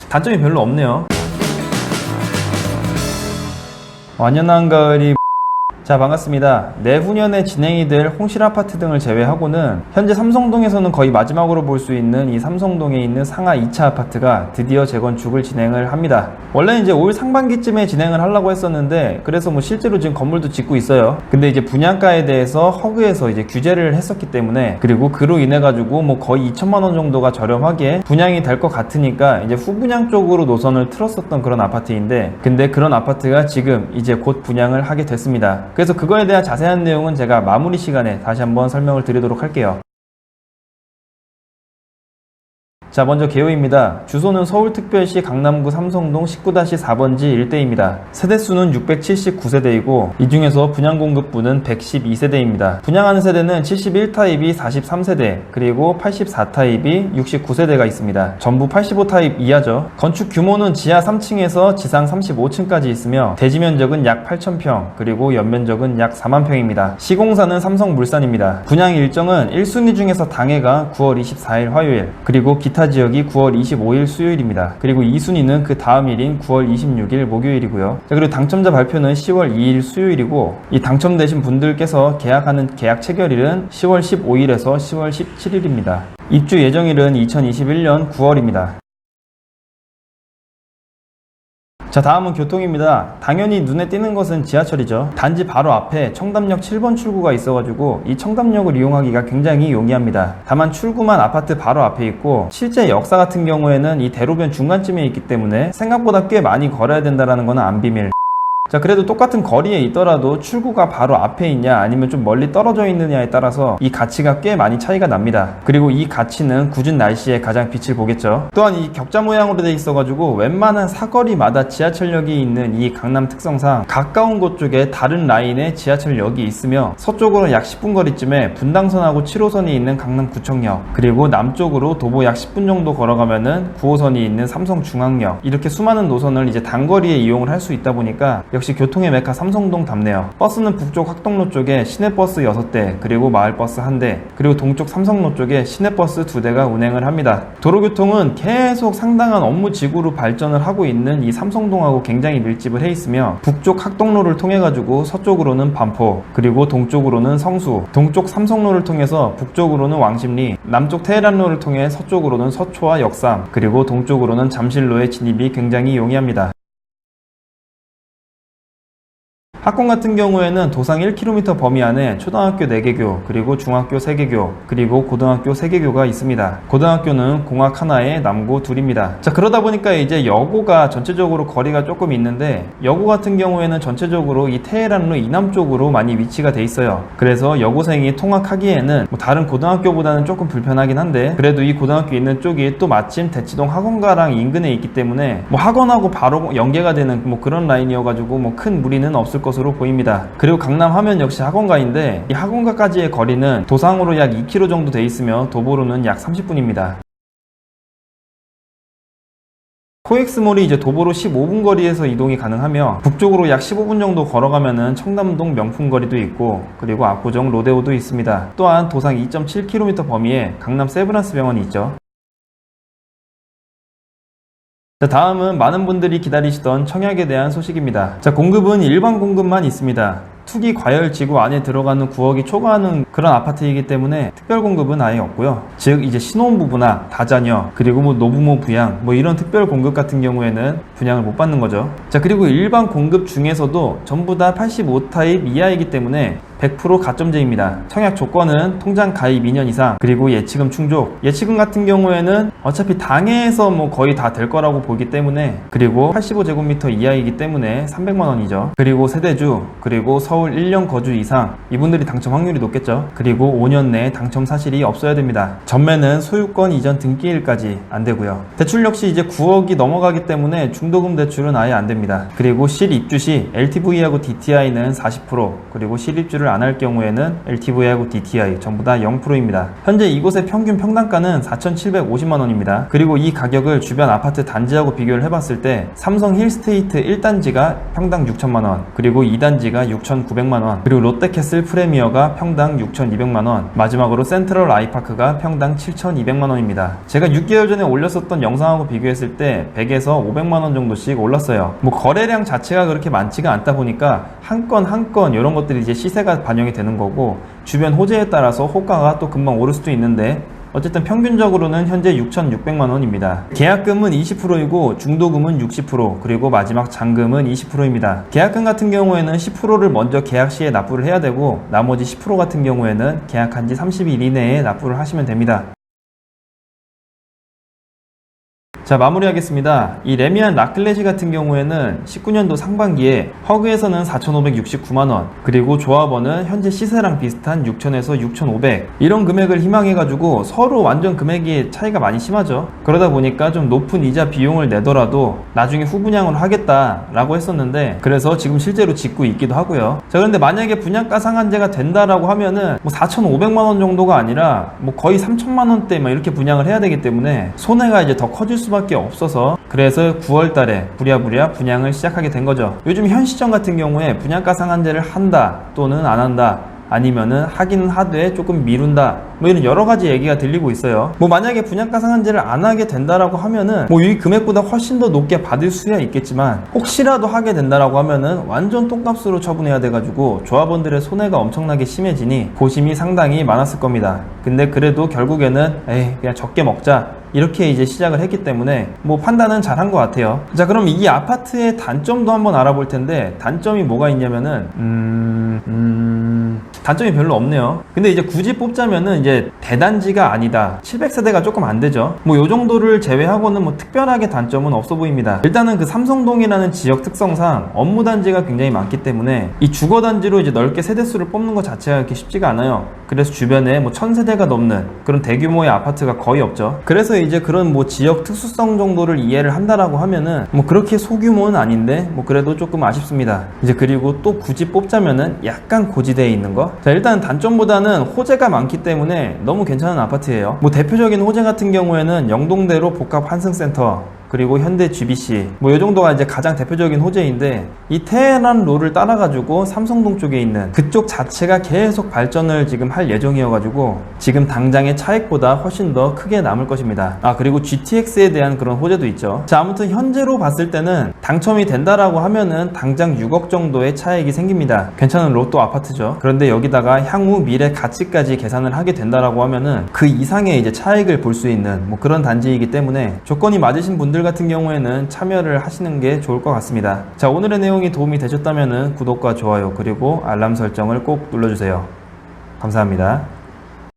단점이 별로 없네요. 완연한 가을이. 자, 반갑습니다. 내후년에 진행이 될 홍실아파트 등을 제외하고는 현재 삼성동에서는 거의 마지막으로 볼 수 있는 이 삼성동에 있는 상하 2차 아파트가 드디어 재건축을 진행을 합니다. 원래 이제 올 상반기쯤에 진행을 하려고 했었는데, 그래서 뭐 실제로 지금 건물도 짓고 있어요. 근데 이제 분양가에 대해서 허그에서 이제 규제를 했었기 때문에, 그리고 그로 인해 가지고 뭐 거의 2천만 원 정도가 저렴하게 분양이 될 것 같으니까 이제 후분양 쪽으로 노선을 틀었었던 그런 아파트인데, 근데 그런 아파트가 지금 이제 곧 분양을 하게 됐습니다. 그래서 그거에 대한 자세한 내용은 제가 마무리 시간에 다시 한번 설명을 드리도록 할게요. 자, 먼저 개요입니다. 주소는 서울특별시 강남구 삼성동 19-4번지 일대입니다. 세대수는 679세대이고 이 중에서 분양공급부는 112세대입니다. 분양하는 세대는 71타입이 43세대, 그리고 84타입이 69세대가 있습니다. 전부 85타입 이하죠. 건축 규모는 지하 3층에서 지상 35층까지 있으며 대지 면적은 약 8,000평, 그리고 연면적은 약 4만평입니다. 시공사는 삼성물산입니다. 분양 일정은 1순위 중에서 당해가 9월 24일 화요일, 그리고 기타 지역이 9월 25일 수요일입니다. 그리고 2순위는 그 다음 일인 9월 26일 목요일이고요. 자, 그리고 당첨자 발표는 10월 2일 수요일이고, 이 당첨되신 분들께서 계약하는 계약 체결일은 10월 15일에서 10월 17일입니다. 입주 예정일은 2021년 9월입니다. 자, 다음은 교통입니다. 당연히 눈에 띄는 것은 지하철이죠. 단지 바로 앞에 청담역 7번 출구가 있어가지고 이 청담역을 이용하기가 굉장히 용이합니다. 다만 출구만 아파트 바로 앞에 있고, 실제 역사 같은 경우에는 이 대로변 중간쯤에 있기 때문에 생각보다 꽤 많이 걸어야 된다는 건 안 비밀. 자, 그래도 똑같은 거리에 있더라도 출구가 바로 앞에 있냐 아니면 좀 멀리 떨어져 있느냐에 따라서 이 가치가 꽤 많이 차이가 납니다. 그리고 이 가치는 굳은 날씨에 가장 빛을 보겠죠. 또한 이 격자 모양으로 되어 있어가지고 웬만한 사거리마다 지하철역이 있는 이 강남 특성상 가까운 곳 쪽에 다른 라인의 지하철역이 있으며, 서쪽으로 약 10분 거리쯤에 분당선하고 7호선이 있는 강남구청역, 그리고 남쪽으로 도보 약 10분 정도 걸어가면은 9호선이 있는 삼성중앙역, 이렇게 수많은 노선을 이제 단거리에 이용을 할 수 있다 보니까 역시 교통의 메카 삼성동답네요. 버스는 북쪽 학동로 쪽에 시내버스 6대, 그리고 마을버스 1대, 그리고 동쪽 삼성로 쪽에 시내버스 2대가 운행을 합니다. 도로교통은 계속 상당한 업무 지구로 발전을 하고 있는 이 삼성동하고 굉장히 밀집을 해 있으며, 북쪽 학동로를 통해 가지고 서쪽으로는 반포, 그리고 동쪽으로는 성수, 동쪽 삼성로를 통해서 북쪽으로는 왕십리, 남쪽 테헤란로를 통해 서쪽으로는 서초와 역삼, 그리고 동쪽으로는 잠실로의 진입이 굉장히 용이합니다. 학군 같은 경우에는 도상 1km 범위 안에 초등학교 4개교, 그리고 중학교 3개교, 그리고 고등학교 3개교가 있습니다. 고등학교는 공학 하나에 남고 둘입니다. 자, 그러다 보니까 이제 여고가 전체적으로 거리가 조금 있는데, 여고 같은 경우에는 전체적으로 이 테헤란로 이남 쪽으로 많이 위치가 돼 있어요. 그래서 여고생이 통학하기에는 뭐 다른 고등학교보다는 조금 불편하긴 한데, 그래도 이 고등학교 있는 쪽이 또 마침 대치동 학원가랑 인근에 있기 때문에 뭐 학원하고 바로 연계가 되는 뭐 그런 라인이어가지고 뭐 큰 무리는 없을 것으로 보입니다. 그리고 강남 하면 역시 학원가인데, 이 학원가까지의 거리는 도상으로 약 2km 정도 돼 있으며 도보로는 약 30분입니다. 코엑스몰이 이제 도보로 15분 거리에서 이동이 가능하며, 북쪽으로 약 15분 정도 걸어가면은 청담동 명품거리도 있고, 그리고 압구정 로데오도 있습니다. 또한 도상 2.7km 범위에 강남 세브란스 병원이 있죠. 자, 다음은 많은 분들이 기다리시던 청약에 대한 소식입니다. 자, 공급은 일반 공급만 있습니다. 투기 과열 지구 안에 들어가는 9억이 초과하는 그런 아파트이기 때문에 특별 공급은 아예 없고요. 즉 이제 신혼부부나 다자녀, 그리고 뭐 노부모 부양, 뭐 이런 특별 공급 같은 경우에는 분양을 못 받는 거죠. 자, 그리고 일반 공급 중에서도 전부 다 85타입 이하이기 때문에 100% 가점제입니다. 청약 조건은 통장 가입 2년 이상, 그리고 예치금 충족. 예치금 같은 경우에는 어차피 당해에서 뭐 거의 다 될 거라고 보기 때문에, 그리고 85제곱미터 이하이기 때문에 300만 원이죠. 그리고 세대주, 그리고 서울 1년 거주 이상, 이분들이 당첨 확률이 높겠죠. 그리고 5년 내에 당첨 사실이 없어야 됩니다. 전매는 소유권 이전 등기일까지 안 되고요. 대출 역시 이제 9억이 넘어가기 때문에 중도금 대출은 아예 안 됩니다. 그리고 실입주 시 LTV하고 DTI는 40%, 그리고 실입주를 안 할 경우에는 LTV하고 DTI 전부 다 0%입니다. 현재 이곳의 평균 평당가는 4,750만원입니다. 그리고 이 가격을 주변 아파트 단지하고 비교를 해봤을 때 삼성 힐스테이트 1단지가 평당 6천만원, 그리고 2단지가 6,900만원, 그리고 롯데캐슬 프레미어가 평당 6,200만원, 마지막으로 센트럴 아이파크가 평당 7,200만원입니다. 제가 6개월 전에 올렸었던 영상하고 비교했을 때 100에서 500만원 정도씩 올랐어요. 뭐 거래량 자체가 그렇게 많지가 않다 보니까 한 건 한 건 이런 것들이 이제 시세가 반영이 되는 거고, 주변 호재에 따라서 호가가 또 금방 오를 수도 있는데 어쨌든 평균적으로는 현재 6,600만원입니다. 계약금은 20%이고 중도금은 60%, 그리고 마지막 잔금은 20%입니다. 계약금 같은 경우에는 10%를 먼저 계약 시에 납부를 해야 되고, 나머지 10% 같은 경우에는 계약한 지 30일 이내에 납부를 하시면 됩니다. 자, 마무리하겠습니다. 이 레미안 라클레시 같은 경우에는 19년도 상반기에 허그에서는 4,569만원, 그리고 조합원은 현재 시세랑 비슷한 6,000에서 6,500, 이런 금액을 희망해가지고 서로 완전 금액이 차이가 많이 심하죠. 그러다 보니까 좀 높은 이자 비용을 내더라도 나중에 후분양을 하겠다라고 했었는데, 그래서 지금 실제로 짓고 있기도 하고요. 자, 그런데 만약에 분양가 상한제가 된다라고 하면은 뭐 4,500만원 정도가 아니라 뭐 거의 3,000만원대 막 이렇게 분양을 해야 되기 때문에 손해가 이제 더 커질 수밖에 없어서, 그래서 9월 달에 부랴부랴 분양을 시작하게 된 거죠. 요즘 현 시점 같은 경우에 분양가 상한제를 한다 또는 안 한다, 아니면은 하기는 하되 조금 미룬다, 뭐 이런 여러 가지 얘기가 들리고 있어요. 뭐 만약에 분양가 상한제를 안 하게 된다라고 하면은 뭐 이 금액보다 훨씬 더 높게 받을 수야 있겠지만, 혹시라도 하게 된다라고 하면은 완전 똥값으로 처분해야 돼가지고 조합원들의 손해가 엄청나게 심해지니 고심이 상당히 많았을 겁니다. 근데 그래도 결국에는 그냥 적게 먹자, 이렇게 이제 시작을 했기 때문에 뭐 판단은 잘한 것 같아요. 자, 그럼 이 아파트의 단점도 한번 알아볼 텐데, 단점이 뭐가 있냐면은 단점이 별로 없네요. 근데 이제 굳이 뽑자면은 이제 대단지가 아니다, 700세대가 조금 안 되죠. 뭐 요 정도를 제외하고는 뭐 특별하게 단점은 없어 보입니다. 일단은 그 삼성동이라는 지역 특성상 업무 단지가 굉장히 많기 때문에 이 주거 단지로 이제 넓게 세대수를 뽑는 것 자체가 그렇게 쉽지가 않아요. 그래서 주변에 뭐 1000세대가 넘는 그런 대규모의 아파트가 거의 없죠. 그래서 이제 그런 뭐 지역 특수성 정도를 이해를 한다라고 하면은 뭐 그렇게 소규모는 아닌데 뭐 그래도 조금 아쉽습니다. 이제 그리고 또 굳이 뽑자면은 약간 고지대에 있는 거. 자, 일단 단점보다는 호재가 많기 때문에 너무 괜찮은 아파트예요. 뭐 대표적인 호재 같은 경우에는 영동대로 복합 환승센터, 그리고 현대 GBC, 뭐 이 정도가 이제 가장 대표적인 호재인데, 이 테헤란 로를 따라가지고 삼성동 쪽에 있는 그쪽 자체가 계속 발전을 지금 할 예정이어가지고 지금 당장의 차익보다 훨씬 더 크게 남을 것입니다. 아, 그리고 GTX에 대한 그런 호재도 있죠. 자, 아무튼 현재로 봤을 때는 당첨이 된다라고 하면은 당장 6억 정도의 차익이 생깁니다. 괜찮은 로또 아파트죠. 그런데 여기다가 향후 미래 가치까지 계산을 하게 된다라고 하면은 그 이상의 이제 차익을 볼 수 있는 뭐 그런 단지이기 때문에 조건이 맞으신 분들 같은 경우에는 참여를 하시는 게 좋을 것 같습니다. 자, 오늘의 내용이 도움이 되셨다면 구독과 좋아요 그리고 알람 설정을 꼭 눌러주세요. 감사합니다.